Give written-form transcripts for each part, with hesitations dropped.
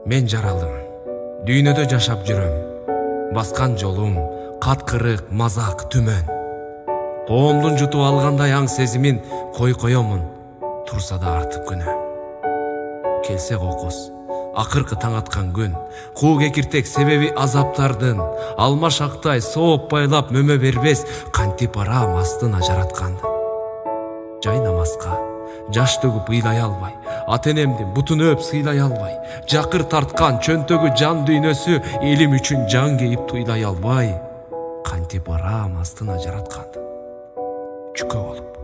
Мен жаралдым, дүйнөдө жашап жүрөм. Баскан жолум, каткырык, мазак, түмөн. Коомдун жутуп алгандай аң сезимин коемун, турса да артып күнөө. Келсе кокус, акыркы таң аткан күн, куу кекиртек себеби азаптардын, алма шактай сооп байлап мөмө бербес, кантип арам астына жаратканды. Жай намазга жаш төгүп ыйлай албай, ата-энемдин бутун өп сыйлай албай, жакыр тарткан чөнтөгү жан дүйнөсү элим үчүн жан кейип туйлай албай, кантип арам астына жаратканды. Чүкө болуп,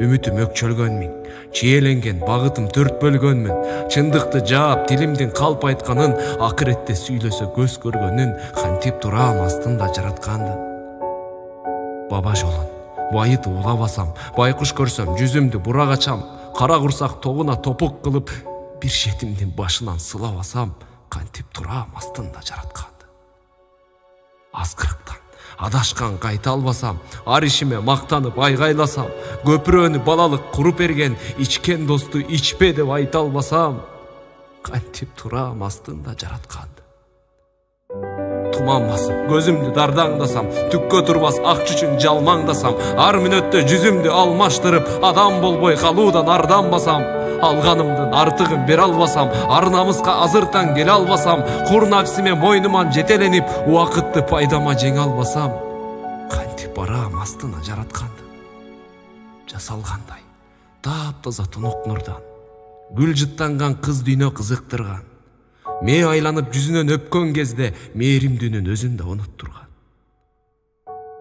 үмүтүм өкчөлгөнмүн, чиеленген багытым төрт бөлгөнмүн, чындыкты жаап тилимдин калп айтканын, акыретте сүйлөсө көз көргөнүн, кантип турам астында жаратканды. Баба жолун байытып улабасам, байкуш көрсөм жүзүмдү бурак ачам, кара курсак тогуна топук кылып, бир четимдин башынан сылабасам, кантип турам астында жаратканды. Аскырыктан адашкан кайта албасам, ар ишиме мактанып айгайласам, көпүрөнү балалык куруп берген ичкен досту ичпе деп айта албасам, кантип турам астында жаратканды. Туман басып, көзүмдү дардаңдасам, түккө турбас ак чүчүн жалмаңдасам, ар мүнөттө жүзүмдү алмаштырып, адам болбой калуудан арданбасам, алганымдын артыгын бере албасам, ар намыска азыртан келе албасам, кур напсиме мойнуман жетеленип, убакытты пайдама жеңе албасам, кантип арам астына жаратканды. Жасалгандай таптаза тунук нурдан, гүл жыттанган кыз дүйнө кызыктырган, мээ айланып жүзүнөн өпкөн кезде мээримдүүнүн өзүн да унуттурган.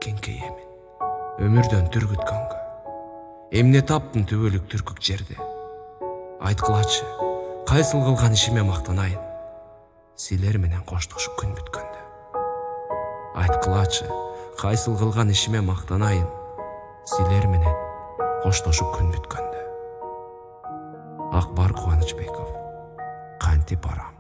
Кеңкейемин өмүрдөн түргүткөнгө, эмне таптым түбөлүк түркүк жерде. Айткылачы, кайсыл кылган ишиме мактанайын, силер менен коштошуп күн бүткөндө. Айткылачы, кайсыл кылган ишиме мактанайын, силер менен коштошуп күн бүткөндө. Акбар Кубанычбеков, кантип арам.